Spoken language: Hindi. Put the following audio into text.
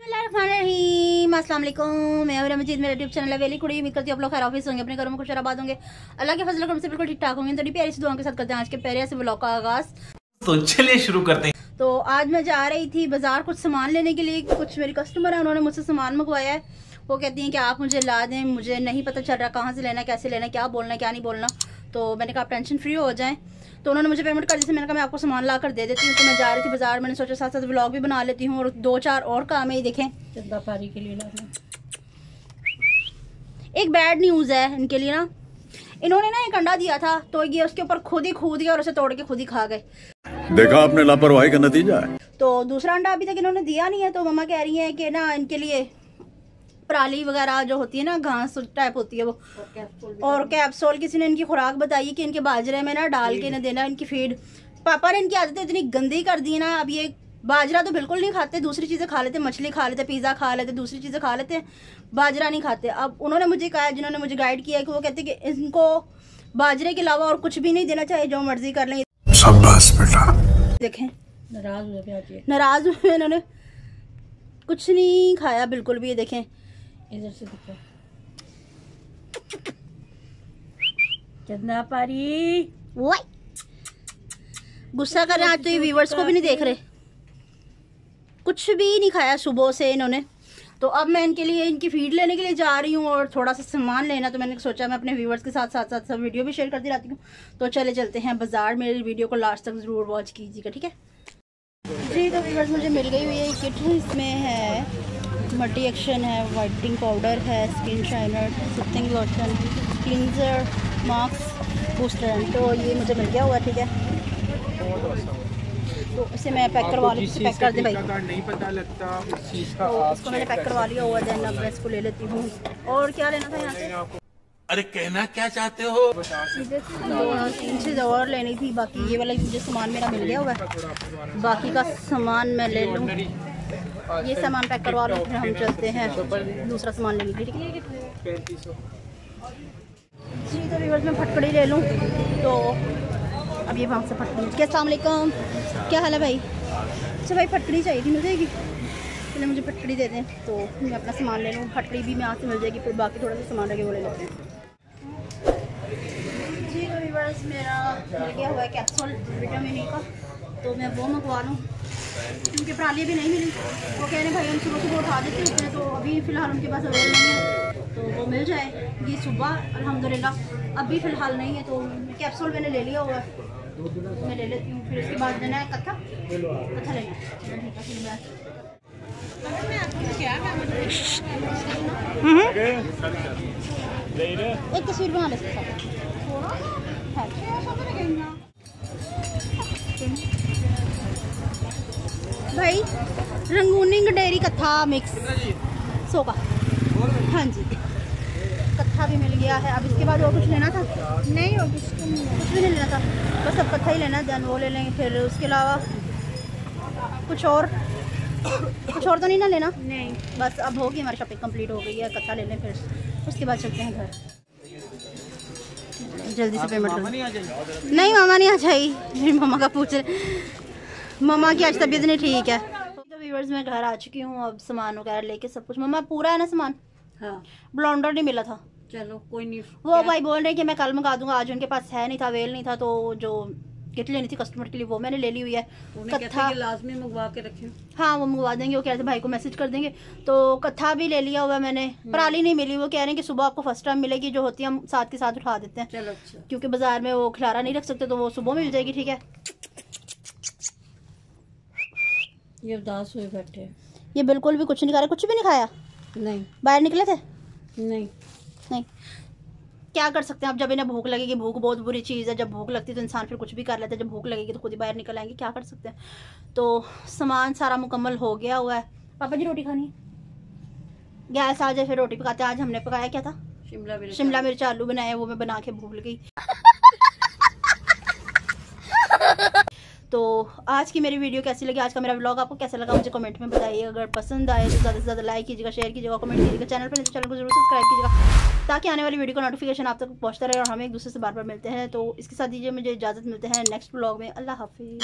अस्सलाम वालेकुम, मैं और मजीद, मेरा यूट्यूब चैनल है वेली कुड़ी। उम्मीद करती हूँ आप लोग खैर ऑफिस होंगे, अपने घरों में खुश आबाद होंगे, अल्लाह के फजल करम से बिल्कुल ठीक ठाक होंगे। तो प्यारी सी दुआओं के साथ करते हैं आज के प्यारे से व्लॉग का आगाज। तो चलिए शुरू करते हैं। तो आज मैं जा रही थी बाजार कुछ सामान लेने के लिए। कुछ मेरी कस्टमर है, उन्होंने मुझसे सामान मंगवाया है। वो कहती हैं कि आप मुझे ला दें, मुझे नहीं पता चल रहा कहाँ से लेना, कैसे लेना, क्या बोलना है क्या नहीं बोलना। तो मैंने कहा आप टेंशन फ्री हो जाएं। तो उन्होंने मुझे पेमेंट कर दी थी। मैंने कहा मैं आपको सामान ला कर दे देती हूँ। तो मैं जा रही थी बाजार, मैंने सोचा साथ साथ व्लॉग भी बना लेती हूँ और 2-4 और काम है। ये देखें, व्यापारी के लिए एक बैड न्यूज़ है इनके लिए ना। इन्होंने ना एक अंडा दिया था, तो ये उसके ऊपर खुद ही कूद गया और उसे तोड़ के खुद ही खा गए। देखा आपने लापरवाही का नतीजा है। तो दूसरा अंडा अभी तक इन्होंने दिया नहीं है। तो मम्मा कह रही है कि ना इनके लिए पराली वगैरह जो होती है ना, घास टाइप होती है वो, और कैप्सूल किसी ने इनकी खुराक बताई कि इनके बाजरे में ना डाल के ना देना इनकी फीड। पापा ने इनकी आदतें इतनी गंदी कर दी ना, अब ये बाजरा तो बिल्कुल नहीं खाते, दूसरी चीज़ें खा लेते, मछली खा लेते, पिज़्ज़ा खा लेते, दूसरी चीज़ें खा लेते, बाजरा नहीं खाते। अब उन्होंने मुझे कहा, जिन्होंने मुझे गाइड किया, कि वो कहते कि इनको बाजरे के अलावा और कुछ भी नहीं देना चाहिए, जो मर्जी कर लें। शाबाश बेटा। देखें नाराज हुए इन्होंने, कुछ नहीं खाया बिल्कुल भी। ये देखें, इधर से देखो कितना पारी वो गुस्सा कर रहे हैं आज। तो ये व्यूवर्स को भी नहीं देख रहे, कुछ भी नहीं खाया सुबह से इन्होंने। तो अब मैं इनके लिए इनकी फीड लेने के लिए जा रही हूँ और थोड़ा सा सामान लेना। तो मैंने सोचा मैं अपने व्यूवर्स के साथ साथ साथ सब वीडियो भी शेयर करती रहती हूँ। तो चले चलते हैं बाजार। मेरी वीडियो को लास्ट तक ज़रूर वॉच कीजिएगा, ठीक है जी। तो व्यूवर्स मुझे मिल गई हुई है किट। इसमें है मल्टी एक्शन है, वाइटनिंग पाउडर है, skin shiner, soothing lotion, cleanser, mask, booster. तो ये मुझे मिल गया हुआ, ठीक है। तो इसे मैं पैक करवा ली, पैक कर दे भाई। नहीं पता लगता उस चीज का। तो इसको मैंने पैक करवा लिया हुआ। देन अब मैं इसको ले लेती हूँ। और क्या लेना था यहाँ से? अरे कहना क्या चाहते हो? 3 चीज़ और लेनी थी। बाकी ये वाला मुझे सामान मेरा मिल गया हुआ है, बाकी का सामान मैं ले लूँ। ये सामान पैक करवा लो, फिर हम चलते हैं दूसरा सामान लेने के लिए, ठीक है जी। तो व्यूअर्स मैं फटकड़ी ले लूँ। तो अब ये वहाँ से फटकड़ी। अस्सलाम वालेकुम, क्या हाल है भाई? अच्छा भाई, फटकड़ी चाहिए थी, मिल जाएगी? पहले मुझे फटकड़ी दे दें तो मैं अपना सामान ले लूँ। फटकड़ी भी मैं यहाँ से मिल जाएगी, फिर बाकी थोड़ा सा सामान लगे वो ले लेते हैं जी। तो व्यूअर्स मेरा मिल गया हुआ है कैप्सूल विटामिन ई का, तो मैं वो मंगवा लूँ क्योंकि पराली भी नहीं मिली। वो कह रहे भाई हम सुबह सुबह उठा देते हैं, तो अभी फ़िलहाल उनके पास अवेलेबल नहीं है, तो वो मिल जाए ये सुबह अल्हम्दुलिल्लाह। अभी फ़िलहाल नहीं है, तो कैप्सूल मैंने ले लिया हुआ है, मैं ले लेती हूँ। फिर उसके बाद लेना है कत्था लेना है, ठीक है। फिर एक तस्वीर बना ले सकता भाई। रंगूनी डेयरी कत्था मिक्स 100 का, हाँ जी, कत्था भी मिल गया है। अब इसके बाद और कुछ लेना था? नहीं, और कुछ भी नहीं लेना था, बस अब कत्था ही लेना है। देन वो ले लेंगे, फिर उसके अलावा कुछ और तो नहीं ना लेना? नहीं, बस अब होगी हमारी शॉपिंग कंप्लीट हो गई है। कत्था ले लें, फिर उसके बाद चलते हैं घर। जल्दी से पेमेंट कर। नहीं मामा नहीं आ जाएगी, मेरी मामा का पूछ रहे, मामा की आज तबीयत नहीं ठीक है। तो व्यूअर्स मैं घर आ चुकी हूँ, अब सामान वगैरह लेके सब कुछ। मम्मा पूरा है ना सामान? हाँ, ब्लॉन्डर नहीं मिला था। चलो कोई नहीं। वो भाई बोल रहे कि मैं कल मंगा दूंगा, आज उनके पास है नहीं था, अवेल नहीं था। तो जो किट लेनी थी कस्टमर के लिए वो मैंने ले ली हुई है। कत्था लाजमी मंगवा के रखें। हाँ वो मंगवा देंगे, वो कह रहे थे भाई को मैसेज कर देंगे। तो कत्था भी ले लिया हुआ मैंने। पराली नहीं मिली, वो कह रहे हैं कि सुबह आपको फर्स्ट टाइम मिलेगी, जो होती है हम साथ के साथ उठा देते हैं। चलो अच्छा, क्योंकि बाजार में वो खिलारा नहीं रख सकते, तो वो सुबह मिल जाएगी, ठीक है। ये उदास हुए बैठे हैं। ये बिल्कुल भी कुछ नहीं खा रहे, कुछ भी नहीं खाया? नहीं, बाहर निकले थे? नहीं क्या कर सकते हैं अब, जब इन्हें भूख लगेगी। भूख बहुत बुरी चीज़ है, जब भूख लगती है तो इंसान फिर कुछ भी कर लेता है। जब भूख लगेगी तो खुद ही बाहर निकल आएंगे, क्या कर सकते हैं। तो सामान सारा मुकम्मल हो गया हुआ है। पापा जी रोटी खानी है? गैस आ जाए फिर रोटी पकाते हैं। आज हमने पकाया क्या था? शिमला मिर्च आलू बनाए, वो मैं बना के भूल गई। तो आज की मेरी वीडियो कैसी लगी, आज का मेरा व्लॉग आपको कैसा लगा मुझे कमेंट में बताइए। अगर पसंद आए तो ज़्यादा से ज़्यादा लाइक कीजिएगा, शेयर कीजिएगा, कमेंट कीजिएगा। चैनल पर चैनल को जरूर सब्सक्राइब कीजिएगा, ताकि आने वाली वीडियो का नोटिफिकेशन आप तक पहुंचता रहे और हम एक दूसरे से बार बार मिलते हैं। तो इसके साथ दीजिए मुझे इजाज़त, मिलते हैं नेक्स्ट व्लॉग में। अल्लाह हाफिज़।